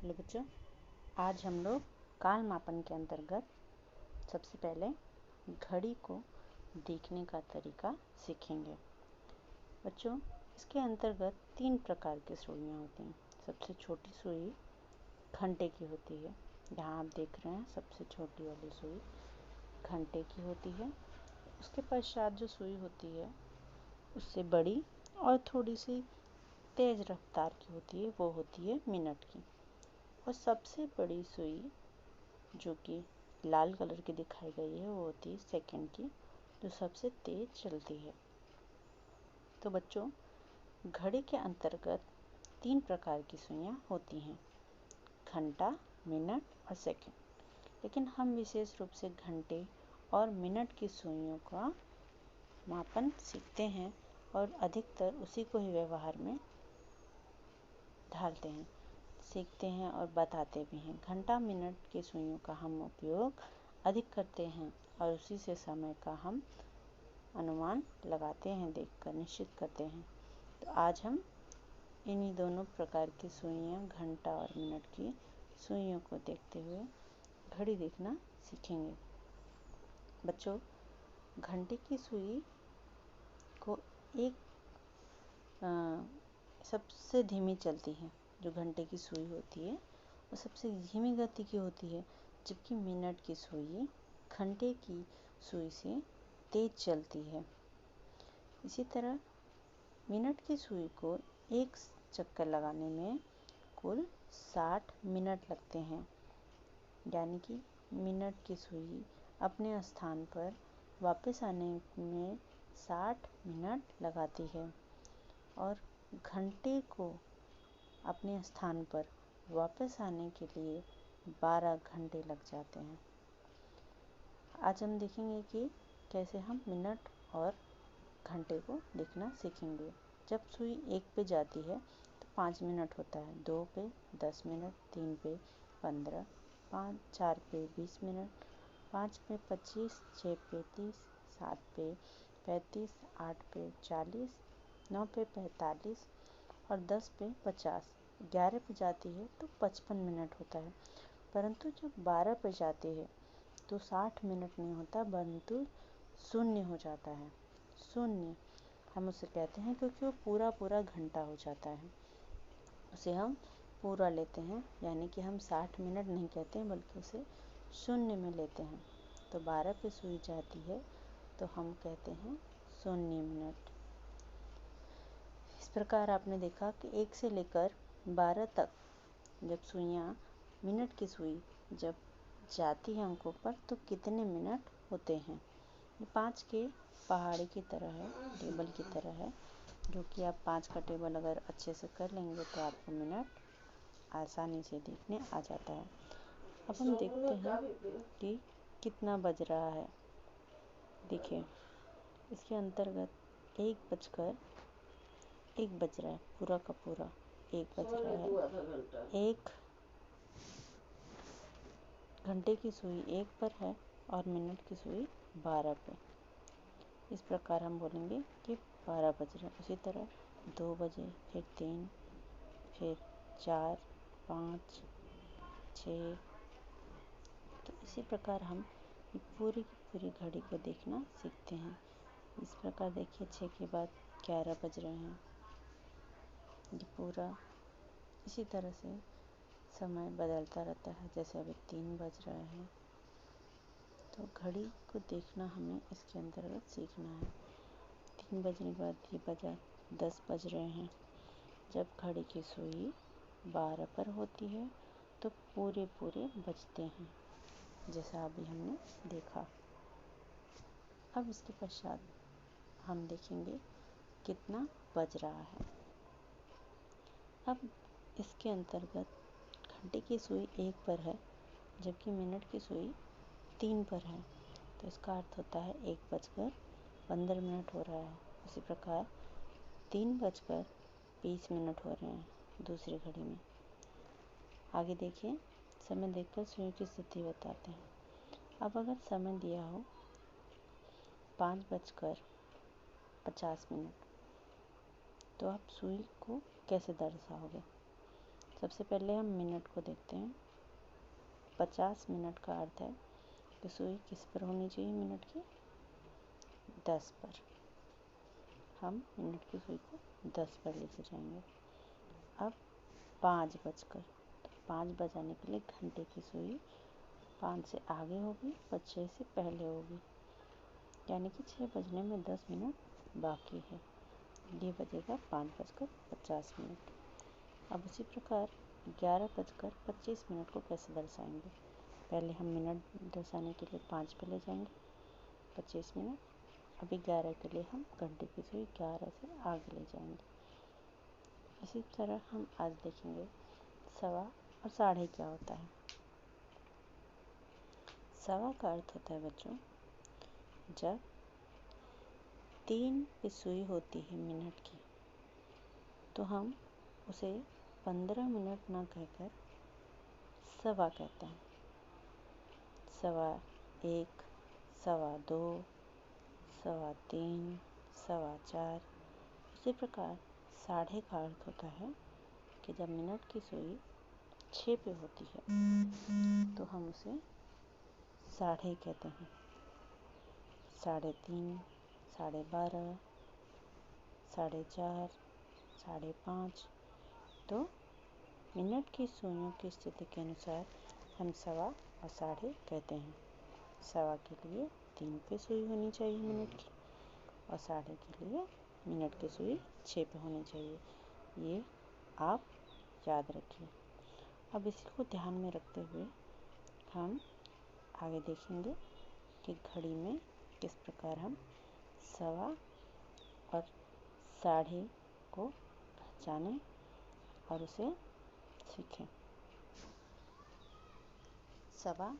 Hello बच्चों, आज हम लोग काल मापन के अंतर्गत सबसे पहले घड़ी को देखने का तरीका सीखेंगे। बच्चों, इसके अंतर्गत 3 प्रकार की सुइयाँ होती हैं। सबसे छोटी सुई घंटे की होती है। यहाँ आप देख रहे हैं सबसे छोटी वाली सुई घंटे की होती है। उसके पश्चात जो सुई होती है उससे बड़ी और थोड़ी सी तेज रफ्तार की होती है, वो होती है मिनट की। और सबसे बड़ी सुई जो कि लाल कलर की दिखाई गई है वो होती है सेकंड की, जो सबसे तेज चलती है। तो बच्चों, घड़ी के अंतर्गत 3 प्रकार की सुइयाँ होती हैं, घंटा, मिनट और सेकंड। लेकिन हम विशेष रूप से घंटे और मिनट की सुइयों का मापन सीखते हैं और अधिकतर उसी को ही व्यवहार में ढालते हैं, सीखते हैं और बताते भी हैं। घंटा मिनट की सुइयों का हम उपयोग अधिक करते हैं और उसी से समय का हम अनुमान लगाते हैं, देखकर निश्चित करते हैं। तो आज हम इन्हीं दोनों प्रकार की सुइयां, घंटा और मिनट की सुइयों को देखते हुए घड़ी देखना सीखेंगे। बच्चों, घंटे की सुई को एक सबसे धीमी चलती है। जो घंटे की सुई होती है वो सबसे धीमी गति की होती है, जबकि मिनट की सुई घंटे की सुई से तेज चलती है। इसी तरह मिनट की सुई को एक चक्कर लगाने में कुल 60 मिनट लगते हैं। यानी कि मिनट की सुई अपने स्थान पर वापस आने में 60 मिनट लगाती है और घंटे को अपने स्थान पर वापस आने के लिए 12 घंटे लग जाते हैं। आज हम देखेंगे कि कैसे हम मिनट और घंटे को देखना सीखेंगे। जब सुई 1 पे जाती है तो 5 मिनट होता है, 2 पे 10 मिनट, 3 पे 15, 4 पे 20 मिनट, 5 पे 25, 6 पे 30, 7 पे 35, 8 पे 40, 9 पे 45 और 10 पे 50। 11 पे जाती है तो 55 मिनट होता है। परंतु जब 12 पे जाती है तो 60 मिनट नहीं होता, परंतु शून्य हो जाता है। शून्य हम उसे कहते हैं क्योंकि वो पूरा घंटा हो जाता है। उसे हम पूरा लेते हैं, यानी कि हम 60 मिनट नहीं कहते हैं बल्कि उसे शून्य में लेते हैं। तो 12 पे सुई जाती है तो हम कहते हैं शून्य मिनट। इस प्रकार आपने देखा कि 1 से लेकर 12 तक जब सुइयाँ, मिनट की सुई जब जाती है अंकों पर तो कितने मिनट होते हैं। ये 5 के पहाड़ी की तरह है, टेबल की तरह है, जो कि आप 5 का टेबल अगर अच्छे से कर लेंगे तो आपको मिनट आसानी से देखने आ जाता है। अब हम देखते हैं कि कितना बज रहा है। देखिए, इसके अंतर्गत 1 बज रहा है, पूरा का पूरा 1 बज रहा है। एक घंटे की सुई 1 पर है और मिनट की सुई 12 पे। इस प्रकार हम बोलेंगे कि 12 बज रहे हैं। उसी तरह 2 बजे, फिर 3, फिर 4, 5, 6। तो इसी प्रकार हम पूरी की पूरी घड़ी को देखना सीखते हैं। इस प्रकार देखिए, 6 के बाद 11 बज रहे हैं। ये पूरा इसी तरह से समय बदलता रहता है। जैसे अभी 3 बज रहे हैं, तो घड़ी को देखना हमें इसके अंतर्गत सीखना है। 3 बजने के बाद ये बजा 10 बज रहे हैं। जब घड़ी की सुई 12 पर होती है तो पूरे बजते हैं, जैसा अभी हमने देखा। अब इसके पश्चात हम देखेंगे कितना बज रहा है। अब इसके अंतर्गत घंटे की सुई 1 पर है, जबकि मिनट की सुई 3 पर है, तो इसका अर्थ होता है 1:15 हो रहा है। उसी प्रकार 3:20 हो रहे हैं दूसरी घड़ी में। आगे देखिए, समय देखकर सुई की स्थिति बताते हैं। अब अगर समय दिया हो 5:50, तो आप सुई को कैसे दर्शाओगे? सबसे पहले हम मिनट को देखते हैं। 50 मिनट का अर्थ है कि सुई किस पर होनी चाहिए मिनट की? 10 पर। हम मिनट की सुई को 10 पर लेके जाएंगे। अब 5 बजकर, तो 5 बजाने के लिए घंटे की सुई 5 से आगे होगी और 6 से पहले होगी, यानी कि 6 बजने में 10 मिनट बाकी है। ये बजेगा 5:50। अब उसी प्रकार 11:25 को कैसे दर्शाएंगे? पहले हम मिनट दर्शाने के लिए 5 पे ले जाएंगे, 25 मिनट। अभी 11 के लिए हम घंटे की सुई 11 से आगे ले जाएंगे। इसी तरह हम आज देखेंगे सवा और साढ़े क्या होता है। सवा का अर्थ होता है बच्चों, जब 3 पे सुई होती है मिनट की, तो हम उसे 15 मिनट ना कहकर सवा कहते हैं। 1:15, 2:15, 3:15, 4:15। इसी प्रकार साढ़े का अर्थ होता है कि जब मिनट की सुई 6 पे होती है तो हम उसे साढ़े कहते हैं। 3:30, 12:30, 4:30, 5:30। तो मिनट की सुइयों की स्थिति के अनुसार हम सवा और साढ़े कहते हैं। सवा के लिए 3 पे सुई होनी चाहिए मिनट की, और साढ़े के लिए मिनट की सुई 6 पे होनी चाहिए। ये आप याद रखिए। अब इसी को ध्यान में रखते हुए हम आगे देखेंगे कि घड़ी में किस प्रकार हम सवा और साढ़े को पहचानें और उसे सीखें। सवा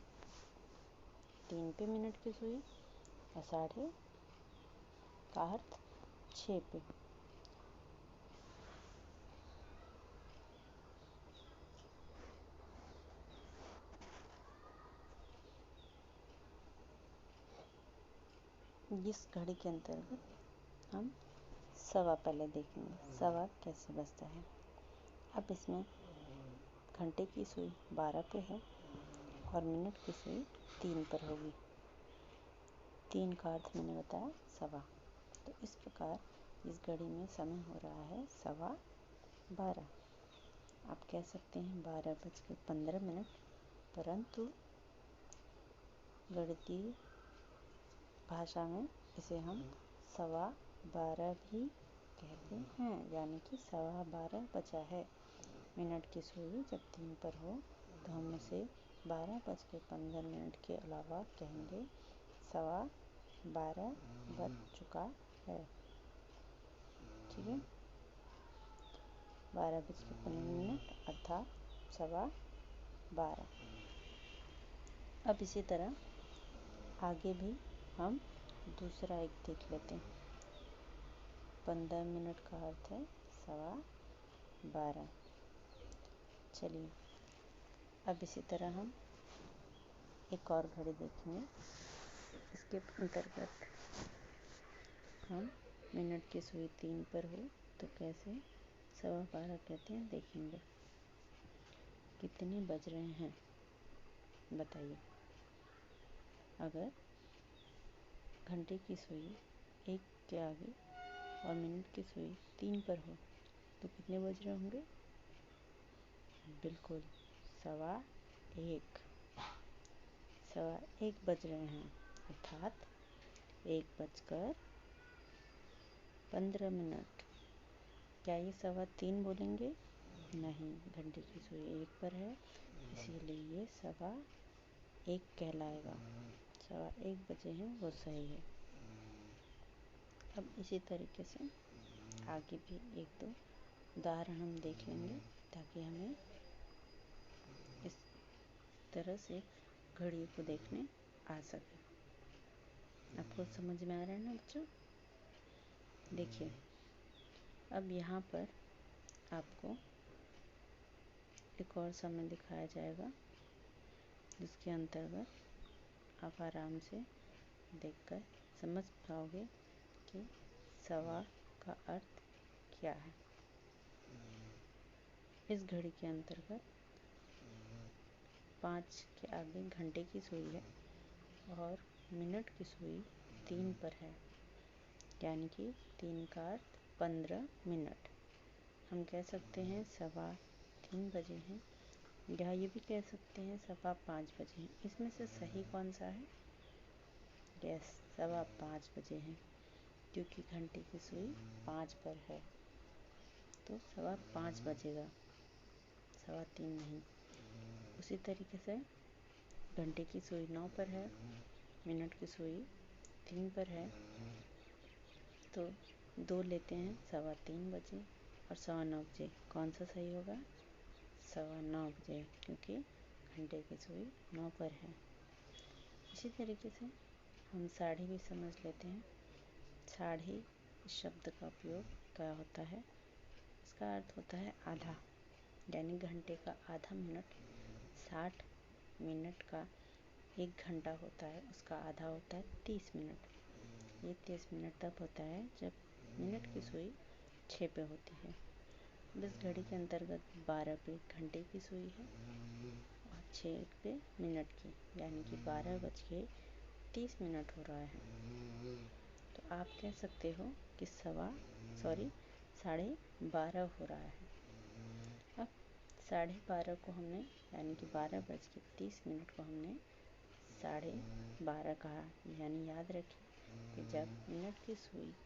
3 पे मिनट की सुई और साढ़े का अर्थ 6 पे। इस घड़ी के अंतर्गत हम सवा पहले देखेंगे, सवा कैसे बजता है। अब इसमें घंटे की सुई 12 पे है और मिनट की सुई 3 पर होगी। 3 का अर्थ मैंने बताया सवा। तो इस प्रकार इस घड़ी में समय हो रहा है 12:15। आप कह सकते हैं 12:15, परंतु गणितीय भाषा में इसे हम 12:15 भी कहते हैं, यानी कि 12:15 बजा है। मिनट की सुई जब 3 पर हो तो हम उसे 12:15 के अलावा कहेंगे 12:15 बज चुका है। ठीक है, 12:15 अर्थात 12:15। अब इसी तरह आगे भी हम दूसरा एक देख लेते हैं। 15 मिनट का अर्थ है 12:15। चलिए, अब इसी तरह हम एक और घड़ी देखेंगे। इसके अंतर्गत हम मिनट की सुई 3 पर हो तो कैसे 12:15 कहते हैं, देखेंगे। कितने बज रहे हैं बताइए। अगर घंटे की सुई 1 के आगे और मिनट की सुई 3 पर हो तो कितने बज रहे होंगे? बिल्कुल 1:15। 1:15 बज रहे हैं, अर्थात 1:15। क्या ये 3:15 बोलेंगे? नहीं, घंटे की सुई 1 पर है, इसीलिए ये 1:15 कहलाएगा। 1:15 बजे हैं, वो सही है। अब इसी तरीके से आगे भी 1-2 उदाहरण हम देख लेंगे ताकि हमें इस तरह से घड़ियों को देखने आ सके। आपको समझ में आ रहा है ना बच्चों? देखिए, अब यहाँ पर आपको एक और समय दिखाया जाएगा जिसके अंतर्गत आप आराम से देखकर समझ पाओगे कि सवा का अर्थ क्या है। इस घड़ी के अंतर्गत 5 के आगे घंटे की सुई है और मिनट की सुई 3 पर है, यानी कि 3 का अर्थ 15 मिनट। हम कह सकते हैं 3:15 बजे हैं, या ये भी कह सकते हैं 5:15 बजे हैं। इसमें से सही कौन सा है? यस, 5:15 बजे हैं, क्योंकि घंटे की सुई 5 पर है, तो 5:15 बजेगा, 3:15 नहीं। उसी तरीके से घंटे की सुई 9 पर है, मिनट की सुई 3 पर है, तो 2 लेते हैं, 3:15 बजे और 9:15 बजे। कौन सा सही होगा? 9:15 बजे, क्योंकि घंटे की सुई 9 पर है। इसी तरीके से हम साढ़े भी समझ लेते हैं। साढ़े शब्द का उपयोग क्या होता है? इसका अर्थ होता है आधा, यानी घंटे का आधा मिनट। 60 मिनट का 1 घंटा होता है, उसका आधा होता है 30 मिनट। ये 30 मिनट तब होता है जब मिनट की सुई 6 पे होती है। इस घड़ी के अंतर्गत 12 पे घंटे की सुई है और 6 पे मिनट की, यानी कि 12:30 हो रहा है। तो आप कह सकते हो कि 12:30 हो रहा है। अब 12:30 को हमने, यानी कि 12:30 को हमने 12:30 कहा, यानी याद रखें कि जब मिनट की सुई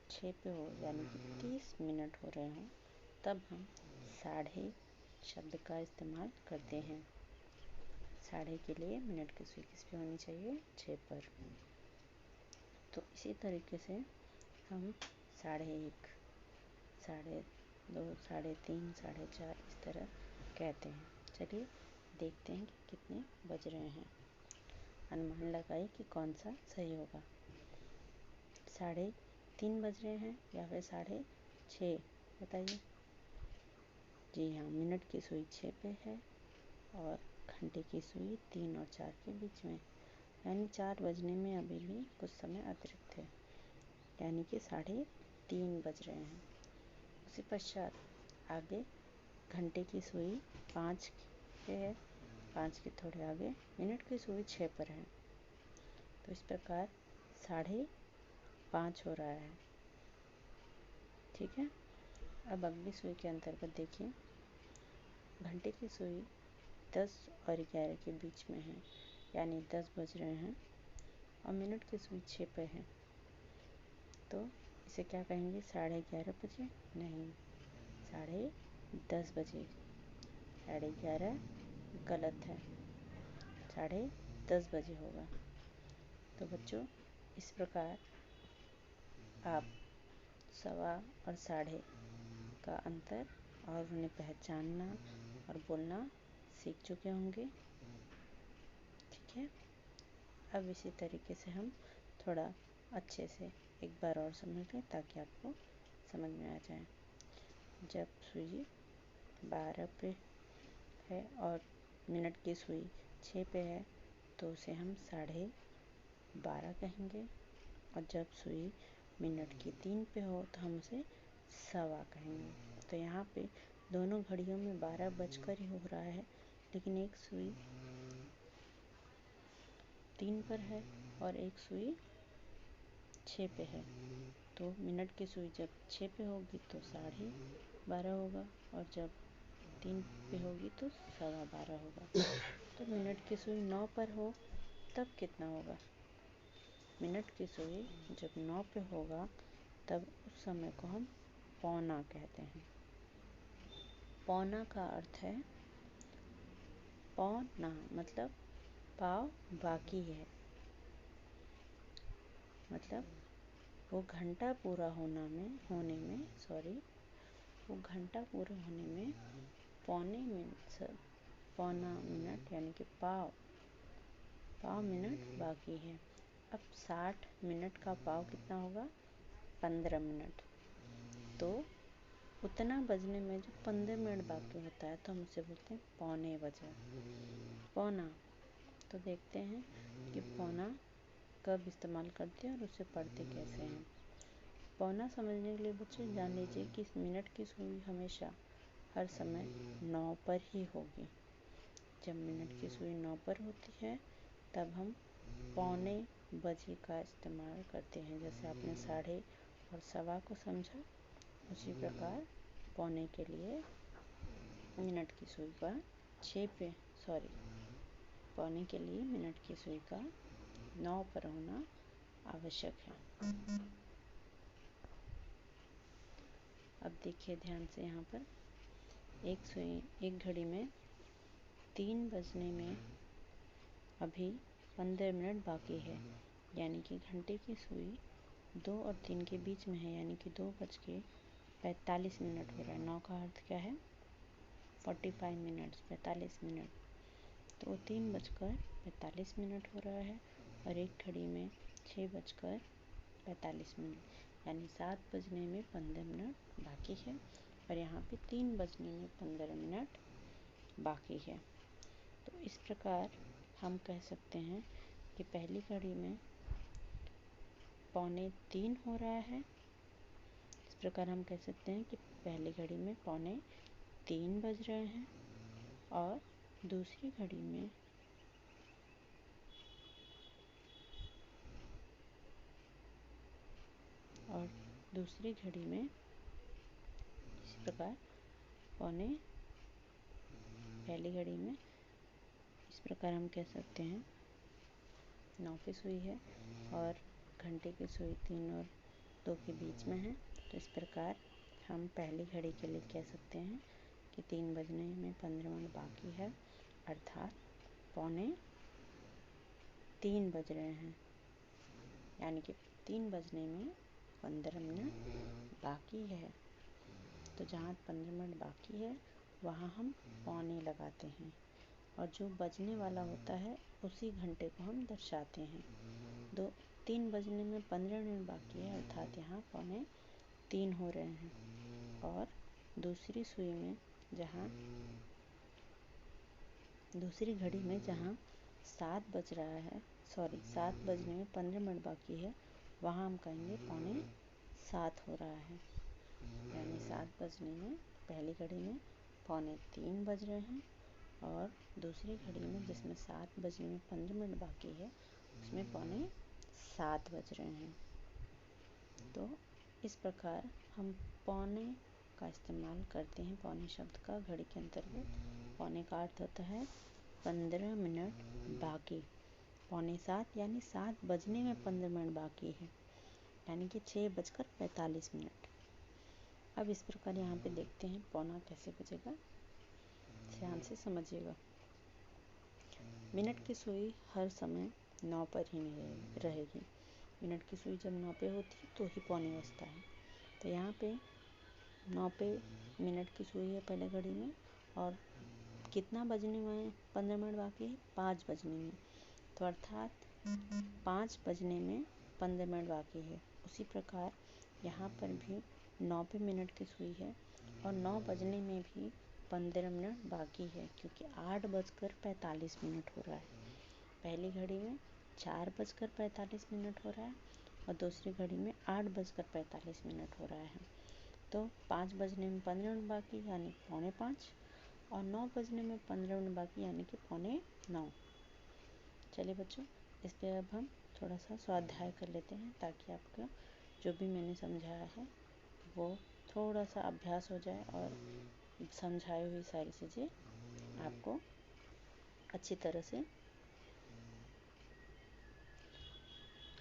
6 पे हो, यानी कि 30 मिनट हो रहे हों, तब हम साढ़े शब्द का इस्तेमाल करते हैं। साढ़े के लिए मिनट की सुई किस पे होनी चाहिए? 6 पर। तो इसी तरीके से हम 1:30, 2:30, 3:30, 4:30 इस तरह कहते हैं। चलिए देखते हैं कि कितने बज रहे हैं। अनुमान लगाइए कि कौन सा सही होगा। 3:30 बज रहे हैं या फिर 6:30, बताइए। जी हाँ, मिनट की सुई 6 पे है और घंटे की सुई 3 और 4 के बीच में, यानी 4 बजने में अभी भी कुछ समय अतिरिक्त है, यानी कि 3:30 बज रहे हैं। उसी पश्चात आगे घंटे की सुई 5 पे है, 5 के थोड़े आगे मिनट की सुई 6 पर है, तो इस प्रकार 5:30 हो रहा है। ठीक है। अब अगली सुई के अंतर्गत देखिए, घंटे की सुई 10 और 11 के बीच में है, यानी 10 बज रहे हैं और मिनट की सुई 6 पे है, तो इसे क्या कहेंगे? 11:30 बजे? नहीं, 10:30 बजे। 11:30 गलत है, 10:30 बजे होगा। तो बच्चों, इस प्रकार आप सवा और साढ़े का अंतर और उन्हें पहचानना और बोलना सीख चुके होंगे। ठीक है। अब इसी तरीके से हम थोड़ा अच्छे से एक बार और समझ लें, ताकि आपको समझ में आ जाए। जब सुई 12 पे है और मिनट की सुई 6 पे है, तो उसे हम 12:30 कहेंगे, और जब सुई मिनट की 3 पे हो तो हम उसे सवा कहेंगे। तो यहाँ पे दोनों घड़ियों में 12 बजकर ही हो रहा है, लेकिन एक सुई 3 पर है और एक सुई 6 पे है। तो मिनट की सुई जब 6 पे होगी तो 12:30 होगा, और जब 3 पे होगी तो 12:15 होगा। तो मिनट की सुई 9 पर हो तब कितना होगा? मिनट की सुई जब 9 पे होगा तब उस समय को हम पौना कहते हैं। पौना का अर्थ है, पौना मतलब पाव बाकी है, मतलब वो घंटा पूरा होने में पौना मिनट, यानी कि पाव मिनट बाकी है। अब 60 मिनट का पाव कितना होगा? 15 मिनट। तो उतना बजने में जो 15 मिनट बाकी होता है, तो हम उसे बोलते हैं पौने बजे। पौना। तो देखते हैं कि पौना कब इस्तेमाल करते हैं और उसे पढ़ते कैसे हैं। पौना समझने के लिए बच्चे जान लीजिए कि मिनट की सुई हमेशा हर समय 9 पर ही होगी। जब मिनट की सुई 9 पर होती है तब हम पौने बजे का इस्तेमाल करते हैं। जैसे आपने साढ़े और सवा को समझा, उसी प्रकार पौने के लिए मिनट की सुई का पौने के लिए मिनट की सुई का 9 पर होना आवश्यक है। अब देखिए ध्यान से, यहाँ पर एक घड़ी में 3 बजने में अभी 15 मिनट बाकी है, यानी कि घंटे की सुई 2 और 3 के बीच में है, यानी कि 2:45 हो रहा है। 9 का अर्थ क्या है? 45 मिनट्स, 45 मिनट। तो 3:45 हो रहा है और एक घड़ी में 6:45, यानी 7 बजने में 15 मिनट बाकी है और यहाँ पे 3 बजने में 15 मिनट बाकी है। तो इस प्रकार हम कह सकते हैं कि पहली घड़ी में 2:45 हो रहा है। इस प्रकार हम कह सकते हैं कि पहली घड़ी में 2:45 बज रहे हैं और दूसरी घड़ी में इस प्रकार पहली घड़ी में इस प्रकार हम कह सकते हैं 9 की सुई है और घंटे की सुई 3 और 2 के बीच में है। तो इस प्रकार हम पहली घड़ी के लिए कह सकते हैं कि 3 बजने में 15 मिनट बाकी है, अर्थात 2:45 बज रहे हैं, यानी कि 3 बजने में 15 मिनट बाकी है। तो जहाँ 15 मिनट बाकी है वहाँ हम पौने लगाते हैं और जो बजने वाला होता है उसी घंटे को हम दर्शाते हैं। 3 बजने में 15 मिनट बाकी है, अर्थात यहाँ 2:45 हो रहे हैं और दूसरी घड़ी में जहाँ 7 बजने में 15 मिनट बाकी है, वहाँ हम कहेंगे 7:45 हो रहा है, यानी 7 बजने में पहली घड़ी में 2:45 बज रहे हैं और दूसरी घड़ी में जिसमें 7 बजने में 15 मिनट बाकी है उसमें 7:45 बज रहे हैं। तो इस प्रकार हम पौने का इस्तेमाल करते हैं। पौने शब्द का घड़ी के अंतर्गत पौने का अर्थ होता है 15 मिनट बाकी। 6:45 यानी 7 बजने में 15 मिनट बाकी है, यानी कि 6:45। अब इस प्रकार यहाँ पे देखते हैं पौना कैसे बजेगा, ध्यान से समझिएगा। मिनट की सुई हर समय 9 पर ही रहेगी। मिनट की सुई जब 9 पे होती है तो ही पौने बजता है। तो यहाँ पे 9 पे मिनट की सुई है पहले घड़ी में और कितना बजने में 15 मिनट बाकी है? 5 बजने में। तो अर्थात 5 बजने में 15 मिनट बाकी है। उसी प्रकार यहाँ पर भी 9 पे मिनट की सुई है और 9 बजने में भी 15 मिनट बाकी है, क्योंकि 8:45 हो रहा है। पहली घड़ी में 4:45 हो रहा है और दूसरी घड़ी में 8:45 हो रहा है। तो 5 बजने में 15 मिनट बाकी यानी 4:45 और 9 बजने में 15 मिनट बाकी यानी कि 8:45। चलिए बच्चों, इस पे अब हम थोड़ा सा स्वाध्याय कर लेते हैं ताकि आपका जो भी मैंने समझाया है वो थोड़ा सा अभ्यास हो जाए और समझाई हुई सारी चीज़ें आपको अच्छी तरह से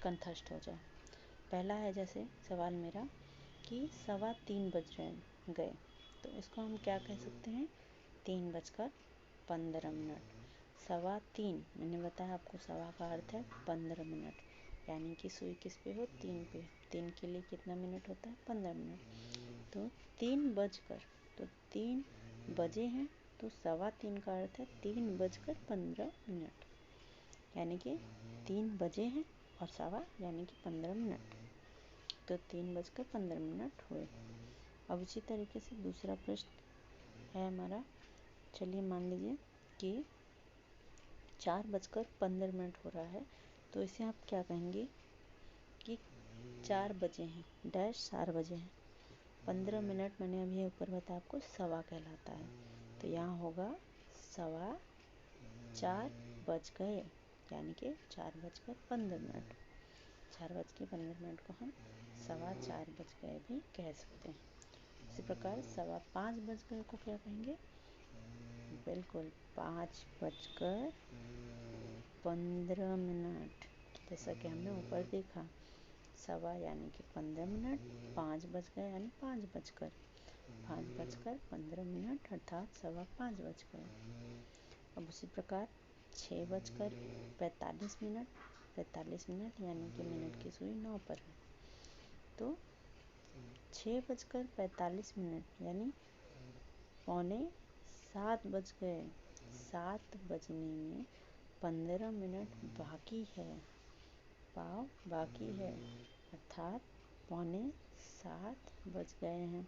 कंठस्थ हो जाए। पहला है जैसे सवाल मेरा कि 3:15 बज गए, तो इसको हम क्या कह सकते हैं? 3:15। 3:15 मैंने बताया आपको, सवा का अर्थ है 15 मिनट, यानी कि सुई किस पे हो? 3 पे। 3 के लिए कितना मिनट होता है? 15 मिनट। तो 3 बजे हैं तो 3:15 का अर्थ है 3:15, यानी कि 3 बजे हैं और सवा यानी कि 15 मिनट, तो 3:15 हुए। अब इसी तरीके से दूसरा प्रश्न है हमारा। चलिए मान लीजिए कि 4:15 हो रहा है, तो इसे आप क्या कहेंगे कि 4 बजे हैं, 4 बजे हैं। 15 मिनट मैंने अभी ऊपर बताया आपको सवा कहलाता है, तो यहाँ होगा 4:15 बज गए, यानी कि 4:15। 4:15 को हम 4:15 बज गए भी कह सकते हैं। इसी प्रकार 5:15 बज गए को क्या कहेंगे? बिल्कुल 5:15। जैसा कि हमने ऊपर देखा, सवा यानी कि 15 मिनट, 5 बज गए यानी 5:15 अर्थात 5:15 बज गए। अब उसी प्रकार 6:45, 45 यानी कि मिनट की सुई 9 पर है, तो 6:45 यानी 6:45 बज गए। 7 बजने में 15 मिनट बाकी है, पाव बाकी है, अर्थात 6:45 बज गए हैं।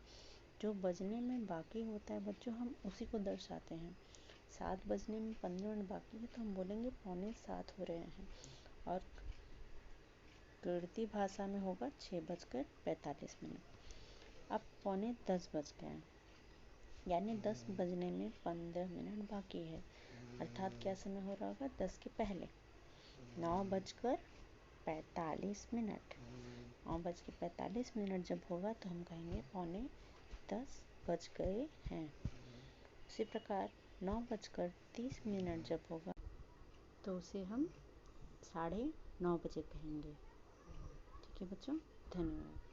जो बजने में बाकी होता है बच्चों, हम उसी को दर्शाते हैं। 7 बजने में 15 मिनट बाकी है तो हम बोलेंगे 6:45 हो रहे हैं, और गिनती भाषा में होगा 6:45। अब 9:45 बज गए हैं, यानी 10 बजने में 15 मिनट बाकी है, अर्थात क्या समय हो रहा होगा? 10 के पहले। 9:45। 9:45 जब होगा तो हम कहेंगे 9:45 बज गए हैं। उसी प्रकार 9:30 जब होगा तो उसे हम 9:30 बजे कहेंगे। ठीक है बच्चों, धन्यवाद।